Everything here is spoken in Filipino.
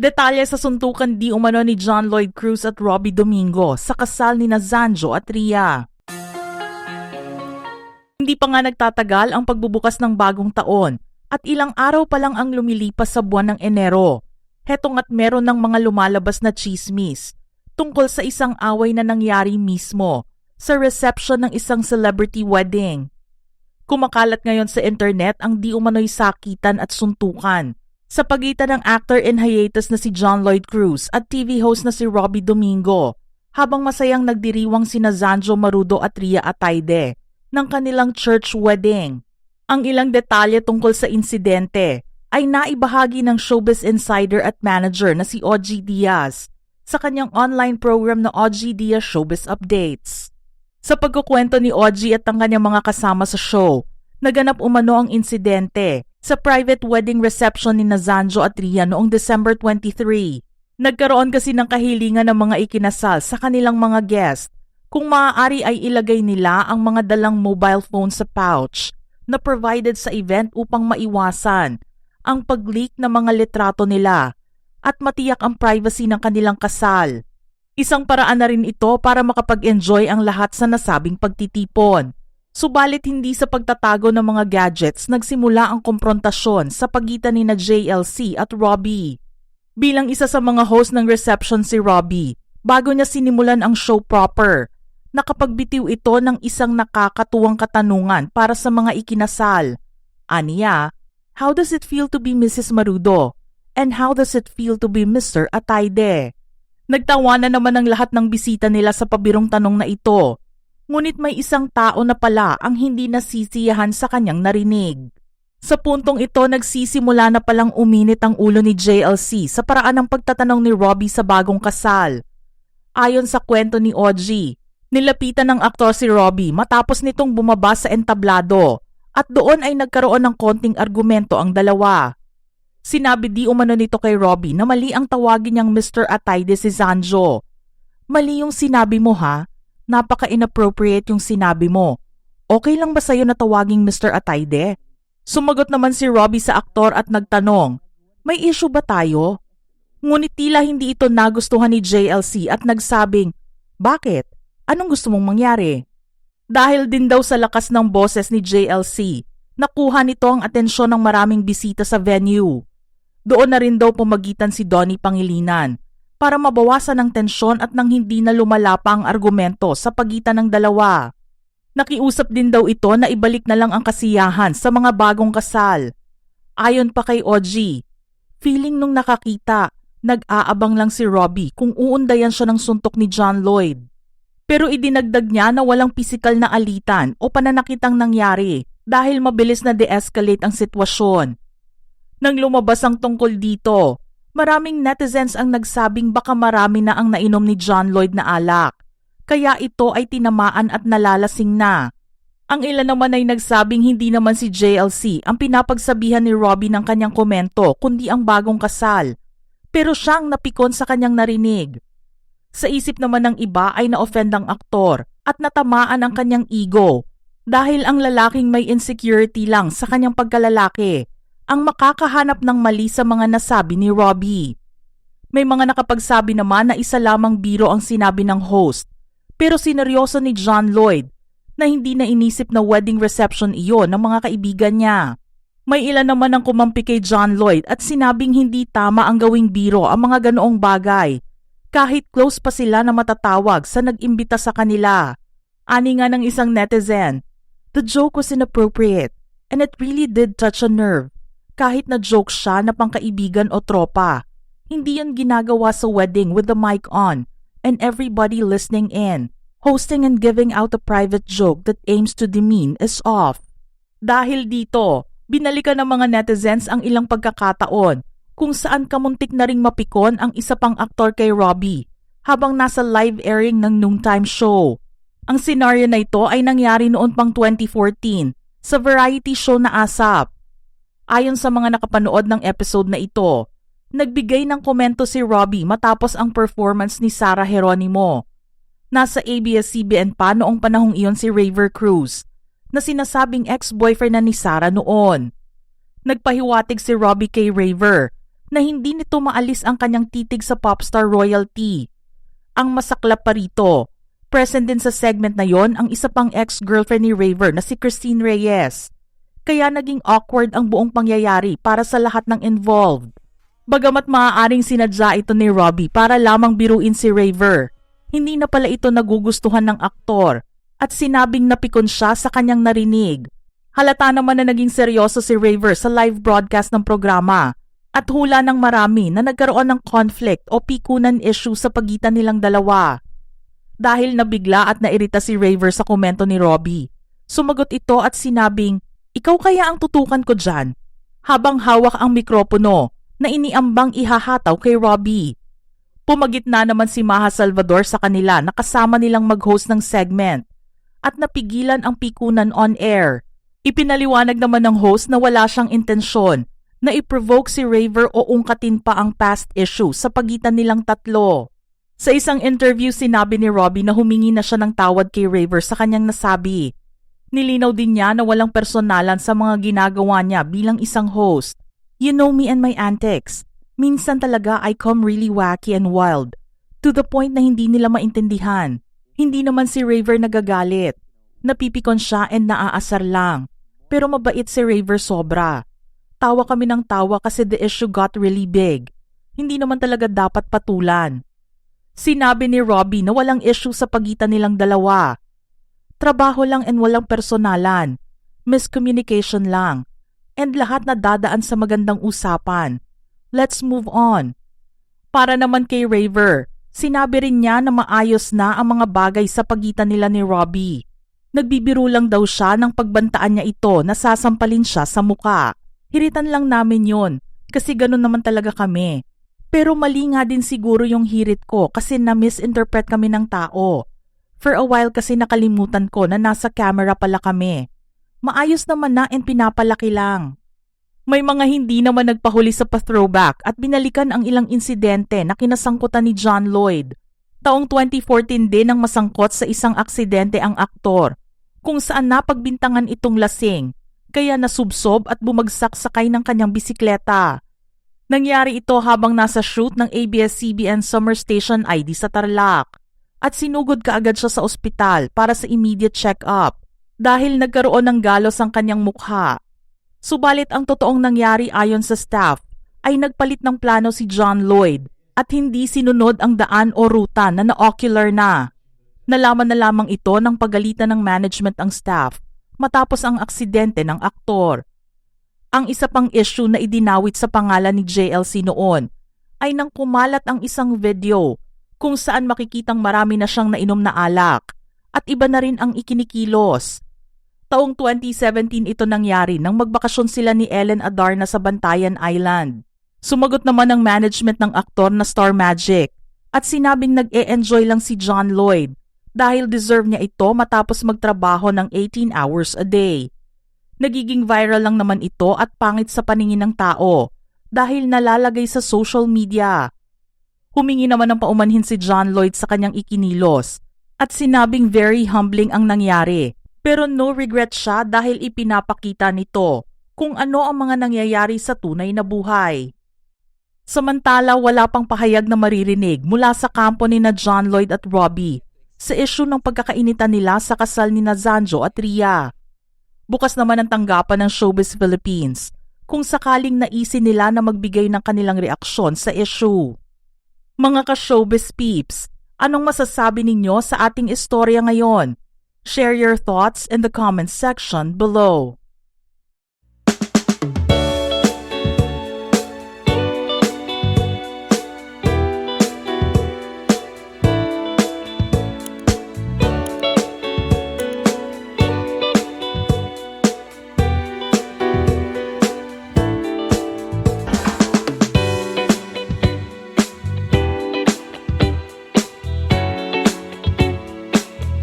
Detalye sa suntukan di umano ni John Lloyd Cruz at Robbie Domingo sa kasal ni Zanjo at Rhea. Hindi pa nga nagtatagal ang pagbubukas ng bagong taon at ilang araw pa lang ang lumilipas sa buwan ng Enero. Heto nga't meron ng mga lumalabas na tsismis tungkol sa isang away na nangyari mismo sa reception ng isang celebrity wedding. Kumakalat ngayon sa internet ang di umano'y sakitan at suntukan sa pagitan ng actor in hiatus na si John Lloyd Cruz at TV host na si Robbie Domingo habang masayang nagdiriwang sina Zanjo Marudo at Rhea Ataide ng kanilang church wedding. Ang ilang detalye tungkol sa insidente ay naibahagi ng showbiz insider at manager na si OG Diaz sa kanyang online program na OG Diaz Showbiz Updates. Sa pagkukwento ni OG at ang kanyang mga kasama sa show, naganap umano ang insidente sa private wedding reception ni Zanjo at Rhea noong December 23. Nagkaroon kasi ng kahilingan ng mga ikinasal sa kanilang mga guest kung maaari ay ilagay nila ang mga dalang mobile phone sa pouch na provided sa event upang maiwasan ang pag-leak ng mga litrato nila at matiyak ang privacy ng kanilang kasal. Isang paraan na rin ito para makapag-enjoy ang lahat sa nasabing pagtitipon. Subalit hindi sa pagtatago ng mga gadgets nagsimula ang komprontasyon sa pagitan ni JLC at Robbie. Bilang isa sa mga host ng reception si Robbie, bago niya sinimulan ang show proper, nakapagbitiw ito ng isang nakakatuwang katanungan para sa mga ikinasal. Aniya, how does it feel to be Mrs. Marudo? And how does it feel to be Mr. Ataide? Nagtawanan naman ang lahat ng bisita nila sa pabirong tanong na ito. Ngunit may isang tao na pala ang hindi nasisiyahan sa kanyang narinig. Sa puntong ito, nagsisimula na palang uminit ang ulo ni JLC sa paraan ng pagtatanong ni Robbie sa bagong kasal. Ayon sa kwento ni OG, nilapitan ng aktor si Robbie matapos nitong bumaba sa entablado at doon ay nagkaroon ng konting argumento ang dalawa. Sinabi di umano nito kay Robbie na mali ang tawagin niyang Mr. Ataide si Zanjo. Mali yung sinabi mo ha? Napaka-inappropriate yung sinabi mo. Okay lang ba sa'yo na tawaging Mr. Ataide? Sumagot naman si Robbie sa aktor at nagtanong, may issue ba tayo? Ngunit tila hindi ito nagustuhan ni JLC at nagsabing, bakit? Anong gusto mong mangyari? Dahil din daw sa lakas ng boses ni JLC, nakuha nito ang atensyon ng maraming bisita sa venue. Doon na rin daw pumagitan si Donnie Pangilinan para mabawasan ang tensyon at nang hindi na lumalapa ang argumento sa pagitan ng dalawa. Nakiusap din daw ito na ibalik na lang ang kasiyahan sa mga bagong kasal. Ayon pa kay OG, feeling nung nakakita, nag-aabang lang si Robbie kung uundayan siya ng suntok ni John Lloyd. Pero idinagdag niya na walang pisikal na alitan o pananakitang nangyari dahil mabilis na de-escalate ang sitwasyon. Nang lumabas ang tungkol dito, maraming netizens ang nagsabing baka marami na ang nainom ni John Lloyd na alak, kaya ito ay tinamaan at nalalasing na. Ang ilan naman ay nagsabing hindi naman si JLC ang pinapagsabihan ni Robbie ng kanyang komento kundi ang bagong kasal, pero siyang napikon sa kanyang narinig. Sa isip naman ng iba ay na-offend ang aktor at natamaan ang kanyang ego dahil ang lalaking may insecurity lang sa kanyang pagkalalaki ang makakahanap ng mali sa mga nasabi ni Robbie. May mga nakapagsabi naman na isa lamang biro ang sinabi ng host, pero sineryoso ni John Lloyd na hindi na inisip na wedding reception iyon ng mga kaibigan niya. May ilan naman ang kumampi kay John Lloyd at sinabing hindi tama ang gawing biro ang mga ganoong bagay, kahit close pa sila na matatawag sa nag-imbita sa kanila. Ani nga ng isang netizen, the joke was inappropriate and it really did touch a nerve. Kahit na joke siya na pangkaibigan o tropa, hindi yan ginagawa sa wedding with the mic on and everybody listening in. Hosting and giving out a private joke that aims to demean is off. Dahil dito, binalikan ng mga netizens ang ilang pagkakataon kung saan kamuntik na ring mapikon ang isa pang aktor kay Robbie habang nasa live airing ng noontime show. Ang senaryo na ito ay nangyari noon pang 2014 sa variety show na ASAP. Ayon sa mga nakapanood ng episode na ito, nagbigay ng komento si Robbie matapos ang performance ni Sarah Geronimo. Nasa ABS-CBN pa noong panahong iyon si Raver Cruz, na sinasabing ex-boyfriend na ni Sarah noon. Nagpahiwatig si Robbie kay Raver na hindi nito maalis ang kanyang titig sa popstar royalty. Ang masaklap pa rito, present din sa segment na yon ang isa pang ex-girlfriend ni Raver na si Christine Reyes. Kaya naging awkward ang buong pangyayari para sa lahat ng involved. Bagamat maaaring sinadya ito ni Robbie para lamang biruin si Raver, hindi na pala ito nagugustuhan ng aktor at sinabing napikon siya sa kanyang narinig. Halata naman na naging seryoso si Raver sa live broadcast ng programa at hula ng marami na nagkaroon ng conflict o pikunan issue sa pagitan nilang dalawa. Dahil nabigla at nairita si Raver sa komento ni Robbie, sumagot ito at sinabing, "Ikaw kaya ang tutukan ko dyan?" Habang hawak ang mikropono na iniambang ihahataw kay Robbie. Pumagitna naman si Maha Salvador sa kanila na kasama nilang mag-host ng segment at napigilan ang pikunan on air. Ipinaliwanag naman ng host na wala siyang intensyon na i-provoke si Raver o ungkatin pa ang past issue sa pagitan nilang tatlo. Sa isang interview, sinabi ni Robbie na humingi na siya ng tawad kay Raver sa kanyang nasabi. Nilinaw din niya na walang personalan sa mga ginagawa niya bilang isang host. "You know me and my antics. Minsan talaga I come really wacky and wild. To the point na hindi nila maintindihan. Hindi naman si Raver nagagalit. Napipikon siya and naaasar lang. Pero mabait si Raver sobra. Tawa kami ng tawa kasi the issue got really big. Hindi naman talaga dapat patulan." Sinabi ni Robbie na walang issue sa pagitan nilang dalawa. Trabaho lang and walang personalan. Miscommunication lang. And lahat na dadaan sa magandang usapan. Let's move on. Para naman kay Raver, sinabi rin niya na maayos na ang mga bagay sa pagitan nila ni Robbie. Nagbibiro lang daw siya ng pagbantaan niya ito na sasampalin siya sa muka. "Hiritan lang namin yon kasi ganun naman talaga kami. Pero mali nga din siguro yung hirit ko kasi na-misinterpret kami ng tao. For a while kasi nakalimutan ko na nasa camera pala kami. Maayos naman na and pinapalaki lang." May mga hindi naman nagpahuli sa pa-throwback at binalikan ang ilang insidente na kinasangkutan ni John Lloyd. Taong 2014 din ang masangkot sa isang aksidente ang aktor, kung saan napagbintangan itong lasing, kaya nasubsob at bumagsak sakay ng kanyang bisikleta. Nangyari ito habang nasa shoot ng ABS-CBN Summer Station ID sa Tarlac at sinugod kaagad siya sa ospital para sa immediate check-up dahil nagkaroon ng galos ang kanyang mukha. Subalit ang totoong nangyari ayon sa staff ay nagpalit ng plano si John Lloyd at hindi sinunod ang daan o ruta na na-ocular na. Nalaman na lamang ito ng pagalitan ng management ang staff matapos ang aksidente ng aktor. Ang isa pang issue na idinawit sa pangalan ni JLC noon ay nang kumalat ang isang video kung saan makikitang marami na siyang nainom na alak at iba na rin ang ikinikilos. Taong 2017 ito nangyari nang magbakasyon sila ni Ellen Adarna sa Bantayan Island. Sumagot naman ang management ng aktor na Star Magic at sinabing nag-e-enjoy lang si John Lloyd dahil deserve niya ito matapos magtrabaho ng 18 hours a day. Nagiging viral lang naman ito at pangit sa paningin ng tao dahil nalalagay sa social media. Humingi naman ng paumanhin si John Lloyd sa kanyang ikinilos at sinabing very humbling ang nangyari. Pero no regret siya dahil ipinapakita nito kung ano ang mga nangyayari sa tunay na buhay. Samantala, wala pang pahayag na maririnig mula sa kampo ni na John Lloyd at Robbie sa issue ng pagkakainitan nila sa kasal ni na Zanjo at Rhea. Bukas naman ang tanggapan ng Showbiz Philippines kung sakaling naisin nila na magbigay ng kanilang reaksyon sa issue. Mga ka-showbiz peeps, anong masasabi ninyo sa ating istorya ngayon? Share your thoughts in the comments section below.